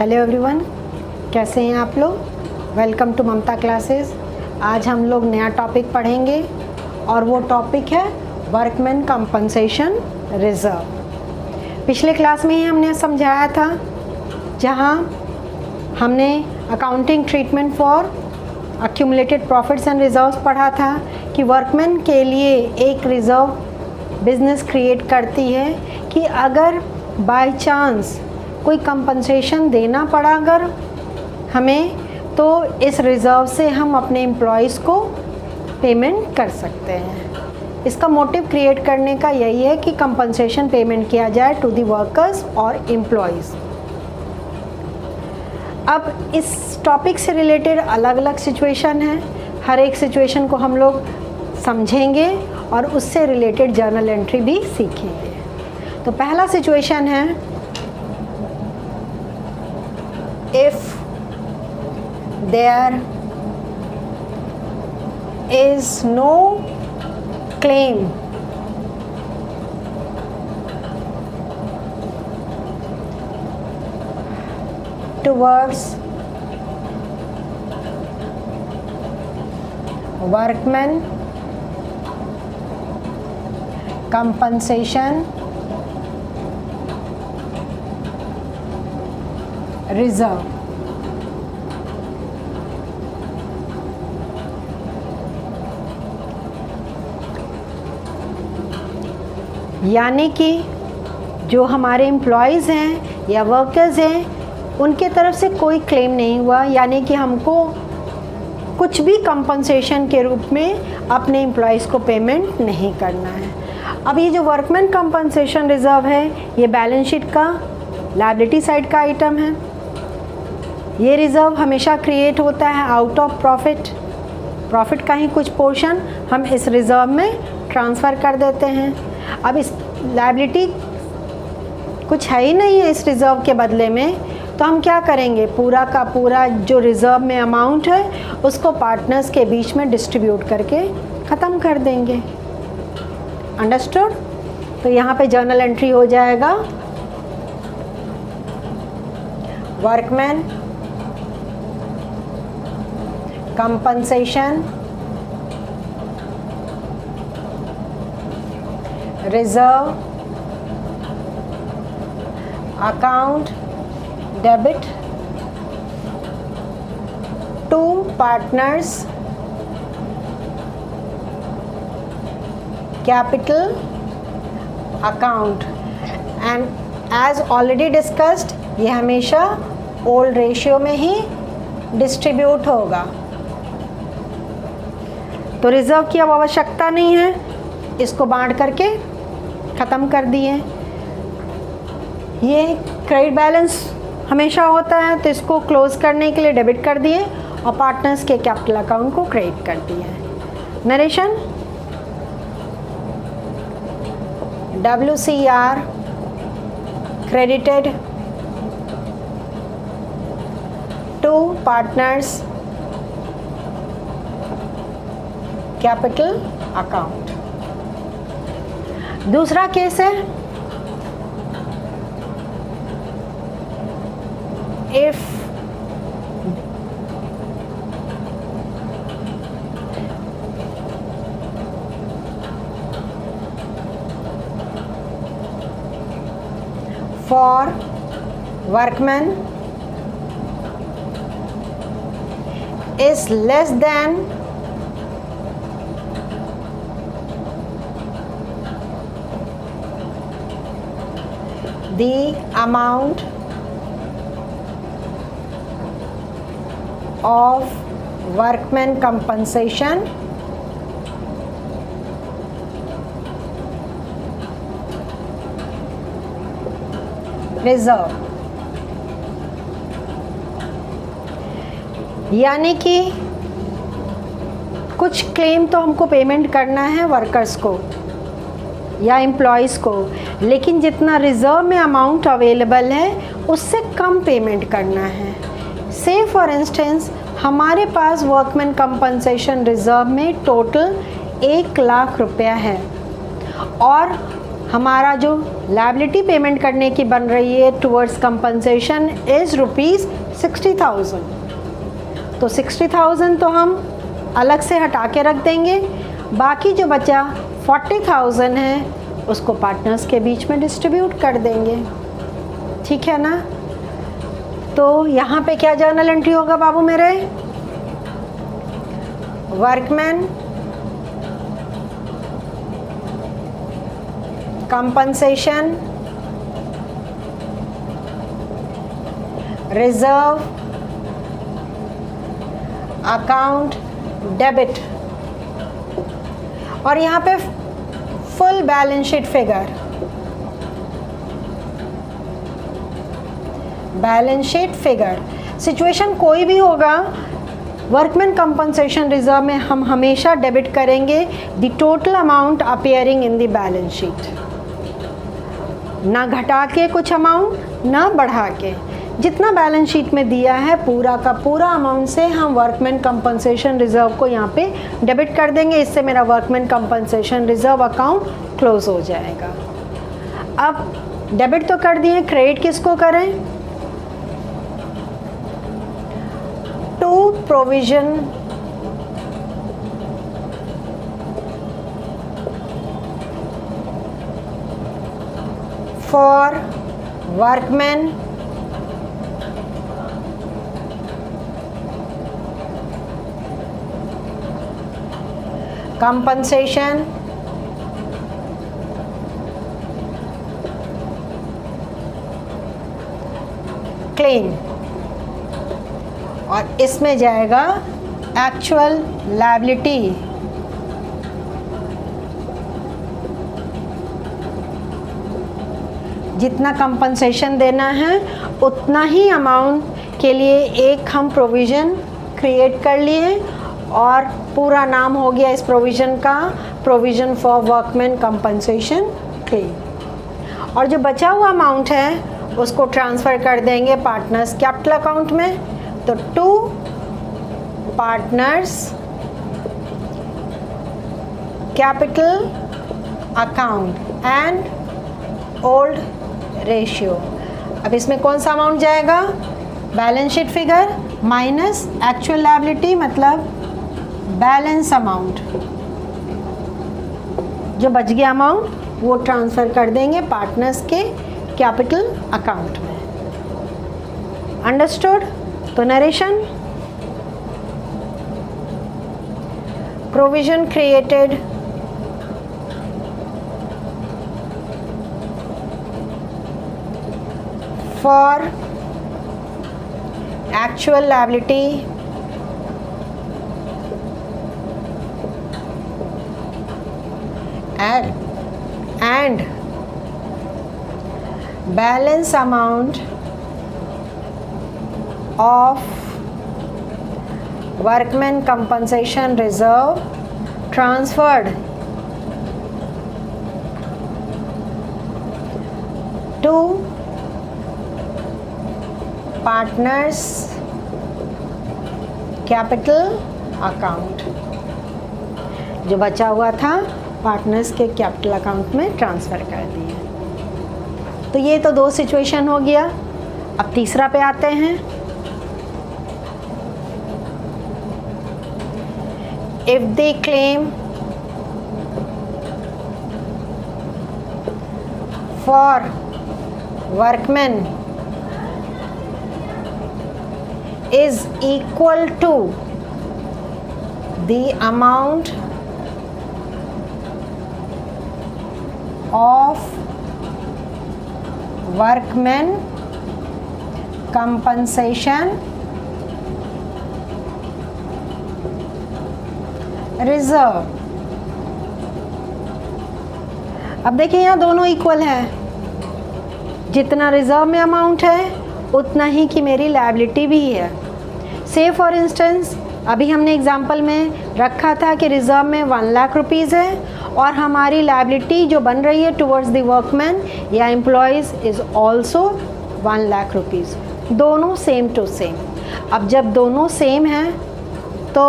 Hello everyone, कैसे हैं आप लोग। Welcome to Mamta classes. आज हम लोग नया टॉपिक पढ़ेंगे और वो टॉपिक है वर्कमैन कंपनसेशन रिजर्व। पिछले क्लास में ही हमने समझाया था, जहां हमने accounting treatment for accumulated profits and reserves पढ़ा था कि वर्कमैन के लिए एक रिज़र्व बिजनेस क्रिएट करती है कि अगर बाय चांस कोई कंपनसेशन देना पड़ा अगर हमें, तो इस रिज़र्व से हम अपने एम्प्लॉयज़ को पेमेंट कर सकते हैं। इसका मोटिव क्रिएट करने का यही है कि कंपनसेशन पेमेंट किया जाए टू द वर्कर्स और एम्प्लॉयज़। अब इस टॉपिक से रिलेटेड अलग अलग सिचुएशन है, हर एक सिचुएशन को हम लोग समझेंगे और उससे रिलेटेड जर्नल एंट्री भी सीखेंगे। तो पहला सिचुएशन है, if there is no claim towards workman compensation reserve, यानी कि जो हमारे एम्प्लॉयज़ हैं या वर्कर्स हैं, उनके तरफ से कोई क्लेम नहीं हुआ, यानी कि हमको कुछ भी कंपनसेशन के रूप में अपने एम्प्लॉयज़ को पेमेंट नहीं करना है। अब ये जो वर्कमैन कंपनसेशन रिजर्व है, ये बैलेंस शीट का लायबिलिटी साइड का आइटम है। ये रिज़र्व हमेशा क्रिएट होता है आउट ऑफ प्रॉफिट का ही कुछ पोर्शन हम इस रिज़र्व में ट्रांसफ़र कर देते हैं। अब इस लायबिलिटी कुछ है ही नहीं है इस रिज़र्व के बदले में, तो हम क्या करेंगे, पूरा का पूरा जो रिज़र्व में अमाउंट है उसको पार्टनर्स के बीच में डिस्ट्रीब्यूट करके ख़त्म कर देंगे। अंडरस्टूड। तो यहाँ पे जर्नल एंट्री हो जाएगा, workman compensation reserve account debit to partners capital account. And as already discussed, ये हमेशा ओल्ड रेशियो में ही डिस्ट्रीब्यूट होगा। तो रिज़र्व की अब आवश्यकता नहीं है, इसको बांट करके ख़त्म कर दिए। ये क्रेडिट बैलेंस हमेशा होता है, तो इसको क्लोज़ करने के लिए डेबिट कर दिए और पार्टनर्स के कैपिटल अकाउंट को क्रेडिट कर दिए। Narration, WCR credited to partners capital account. दूसरा केस है, if for workman is less than the amount of workman compensation reserve, यानी कि कुछ क्लेम तो हमको पेमेंट करना है वर्कर्स को या एम्प्लॉयज़ को, लेकिन जितना रिज़र्व में अमाउंट अवेलेबल है उससे कम पेमेंट करना है। से फॉर इंस्टेंस हमारे पास वर्कमैन कंपनसेशन रिजर्व में टोटल 1 लाख रुपया है और हमारा जो लायबिलिटी पेमेंट करने की बन रही है टुवर्ड्स कंपनसेशन इज़ ₹60,000। तो 60,000 तो हम अलग से हटा के रख देंगे, बाकी जो बचा 40,000 है उसको पार्टनर्स के बीच में डिस्ट्रीब्यूट कर देंगे। ठीक है ना? तो यहाँ पे क्या जर्नल एंट्री होगा बाबू मेरे? Workman compensation reserve account debit, और यहाँ पे full balance sheet figure, balance sheet figure. Situation कोई भी होगा, वर्कमैन कंपनसेशन रिजर्व में हम हमेशा डेबिट करेंगे the total amount appearing in the balance sheet, ना घटा के कुछ अमाउंट ना बढ़ा के। जितना बैलेंस शीट में दिया है पूरा का पूरा अमाउंट से हम वर्कमैन कंपनसेशन रिजर्व को यहाँ पे डेबिट कर देंगे। इससे मेरा workman compensation reserve account close हो जाएगा। अब डेबिट तो कर दिए, क्रेडिट किसको करें? To provision for workman compensation claim, और इसमें जाएगा एक्चुअल लायबिलिटी जितना कंपनसेशन देना है उतना ही अमाउंट के लिए एक हम प्रोविज़न क्रिएट कर लिए, और पूरा नाम हो गया इस प्रोविज़न का provision for workman compensation claim. और जो बचा हुआ अमाउंट है उसको ट्रांसफ़र कर देंगे पार्टनर्स कैपिटल अकाउंट में। तो to partners capital account and old ratio. अब इसमें कौन सा अमाउंट जाएगा? Balance sheet figure minus actual liability, मतलब बैलेंस अमाउंट। जो बच गया अमाउंट वो ट्रांसफ़र कर देंगे पार्टनर्स के कैपिटल अकाउंट में। अंडरस्टूड? तो narration, provision created for actual liability and balance amount of workman compensation reserve transferred to partners capital account। जो बचा हुआ था पार्टनर्स के कैपिटल अकाउंट में ट्रांसफ़र कर दिए। तो ये तो दो सिचुएशन हो गया। अब तीसरा पे आते हैं। If they claim for workman is equal to the amount of workmen compensation reserve। अब देखिए यहाँ दोनों इक्वल है, जितना रिजर्व में अमाउंट है उतना ही की मेरी लायबिलिटी भी है। से फॉर इंस्टेंस अभी हमने एग्जांपल में रखा था कि रिजर्व में 1 लाख रुपीज़ है और हमारी लायबिलिटी जो बन रही है टुवर्ड्स द वर्कमैन या employees is also 1 lakh rupees, दोनों सेम टू सेम। अब जब दोनों सेम हैं तो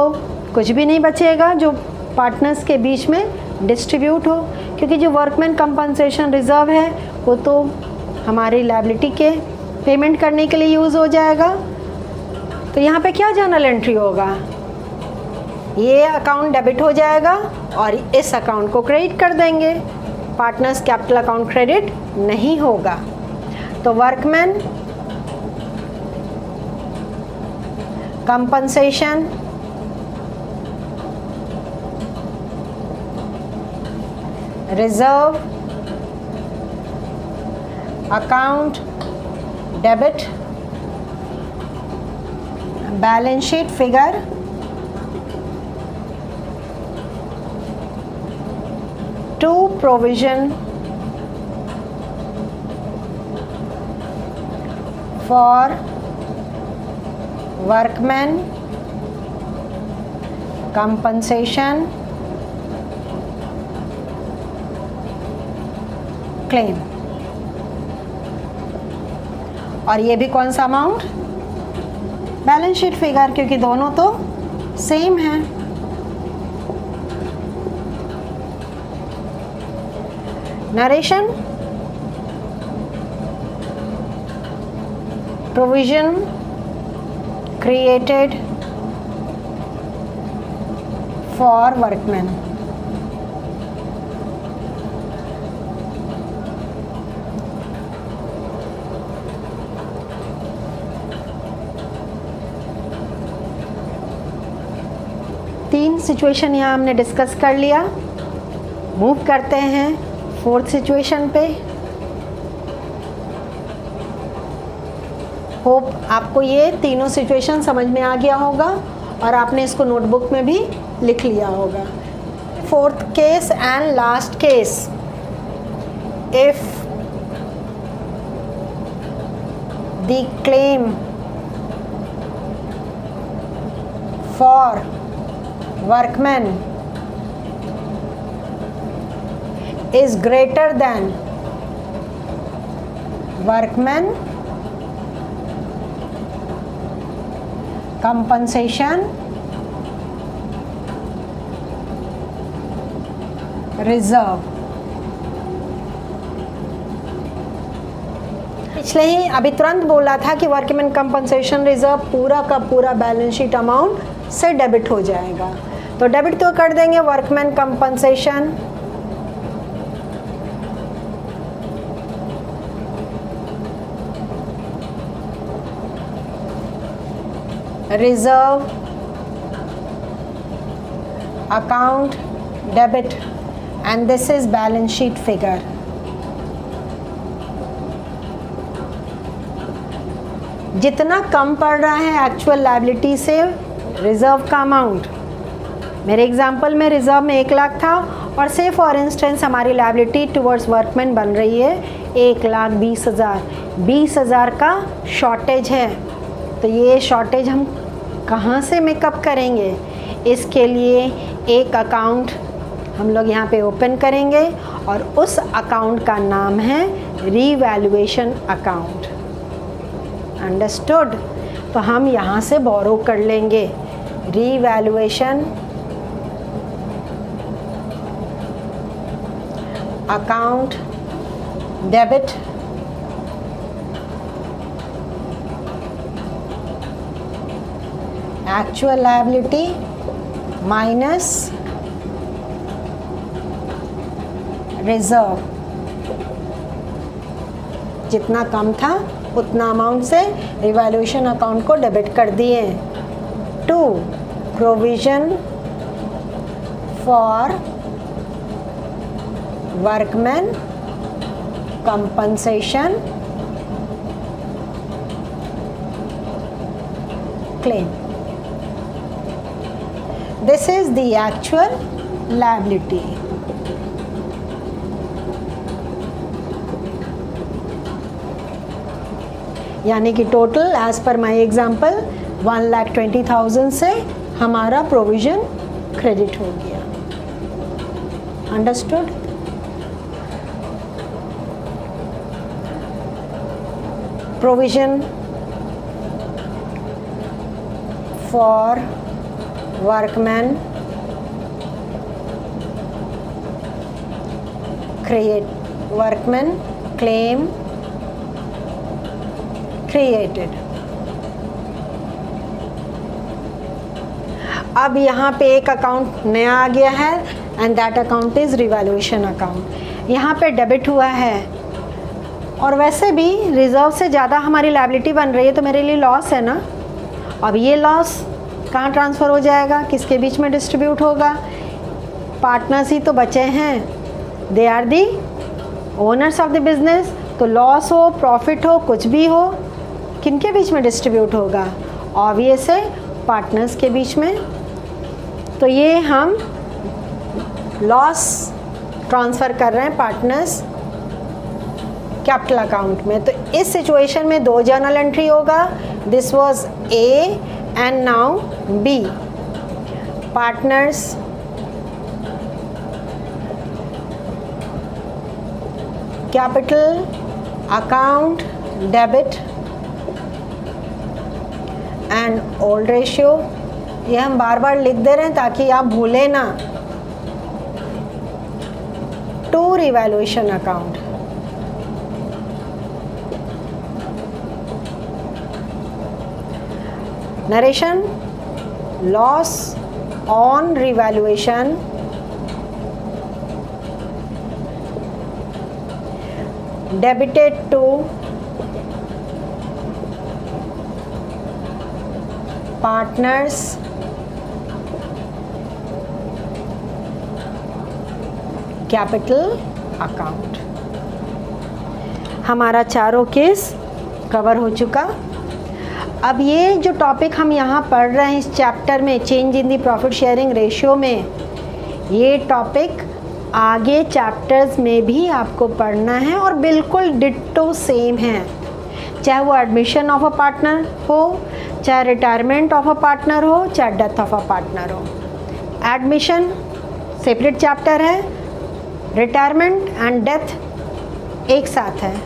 कुछ भी नहीं बचेगा जो पार्टनर्स के बीच में डिस्ट्रीब्यूट हो, क्योंकि जो वर्कमैन कंपनसेशन रिजर्व है वो तो हमारी लायबिलिटी के पेमेंट करने के लिए यूज़ हो जाएगा। तो यहाँ पे क्या जर्नल एंट्री होगा, ये अकाउंट डेबिट हो जाएगा और इस अकाउंट को क्रेडिट कर देंगे, पार्टनर्स कैपिटल अकाउंट क्रेडिट नहीं होगा। तो workman compensation reserve account debit balance sheet figure to provision for workman compensation claim. और ये भी कौन सा अमाउंट, बैलेंस शीट फिगर, क्योंकि दोनों तो सेम है। Narration provision created for workman. तीन सिचुएशन यहाँ हमने डिस्कस कर लिया। मूव करते हैं फोर्थ सिचुएशन पे। होप आपको ये तीनों सिचुएशन समझ में आ गया होगा और आपने इसको नोटबुक में भी लिख लिया होगा। Fourth case and last case, if the claim for workman is greater than workman compensation reserve। पिछले ही अभी तुरंत बोला था कि वर्कमैन कंपनसेशन रिजर्व पूरा का पूरा बैलेंस शीट अमाउंट से डेबिट हो जाएगा, तो डेबिट तो कर देंगे workman compensation reserve account debit and this is balance sheet figure। जितना कम पड़ रहा है एक्चुअल लायबिलिटी से रिजर्व का अमाउंट, मेरे एग्जांपल में रिजर्व में 1 लाख था और से फॉर इंस्टेंस हमारी लायबिलिटी टुवर्ड्स वर्कमैन बन रही है 1,20,000, 20,000 का शॉर्टेज है। तो ये शॉर्टेज हम कहाँ से मेकअप करेंगे, इसके लिए एक अकाउंट हम लोग यहाँ पे ओपन करेंगे और उस अकाउंट का नाम है रीवैल्यूएशन अकाउंट। अंडरस्टूड। तो हम यहाँ से बोरो कर लेंगे revaluation account debit actual liability minus reserve, जितना कम था उतना अमाउंट से रिवैल्यूएशन अकाउंट को डेबिट कर दिए। 2 provision for workman compensation claim. This is the actual liability। यानी कि total as per my example 1,20,000 से हमारा प्रोविजन क्रेडिट हो गया। Understood. Provision for workman workman claim created. अब यहाँ पे एक अकाउंट नया आ गया है and that account is revaluation account. यहाँ पे डेबिट हुआ है और वैसे भी रिजर्व से ज़्यादा हमारी लायबिलिटी बन रही है तो मेरे लिए लॉस है ना। अब ये लॉस कहाँ ट्रांसफ़र हो जाएगा, किसके बीच में डिस्ट्रीब्यूट होगा? पार्टनर्स ही तो बचे हैं, they are the owners of the business. तो लॉस हो प्रॉफिट हो कुछ भी हो, किनके बीच में डिस्ट्रीब्यूट होगा? ऑब्वियस है पार्टनर्स के बीच में। तो ये हम लॉस ट्रांसफ़र कर रहे हैं पार्टनर्स कैपिटल अकाउंट में। तो इस सिचुएशन में दो जर्नल एंट्री होगा, this was A and now B. Partners capital account debit and old ratio. ये हम बार बार लिख दे रहे हैं ताकि आप भूलें ना। To revaluation account, narration loss on revaluation debited to partners capital account. हमारा चारों केस कवर हो चुका। अब ये जो टॉपिक हम यहाँ पढ़ रहे हैं इस चैप्टर में, change in the profit sharing ratio में, ये टॉपिक आगे चैप्टर्स में भी आपको पढ़ना है और बिल्कुल डिट्टो सेम है। चाहे वो एडमिशन ऑफ अ पार्टनर हो, चाहे रिटायरमेंट ऑफ अ पार्टनर हो, चाहे डेथ ऑफ अ पार्टनर हो। एडमिशन सेपरेट चैप्टर है, रिटायरमेंट एंड डेथ एक साथ है।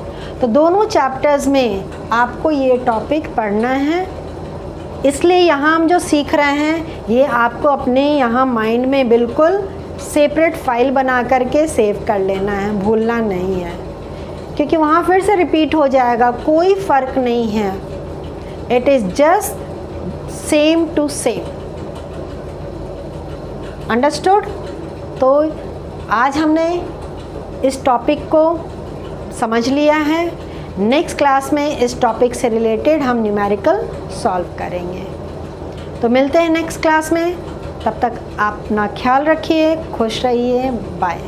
तो दोनों चैप्टर्स में आपको ये टॉपिक पढ़ना है। इसलिए यहाँ हम जो सीख रहे हैं ये आपको अपने यहाँ माइंड में बिल्कुल सेपरेट फाइल बना करके सेव कर लेना है, भूलना नहीं है, क्योंकि वहाँ फिर से रिपीट हो जाएगा। कोई फ़र्क नहीं है, it is just same to same. Understood? तो आज हमने इस टॉपिक को समझ लिया है। नेक्स्ट क्लास में इस टॉपिक से रिलेटेड हम न्यूमेरिकल सॉल्व करेंगे। तो मिलते हैं नेक्स्ट क्लास में, तब तक आप अपना ख्याल रखिए, खुश रहिए, बाय।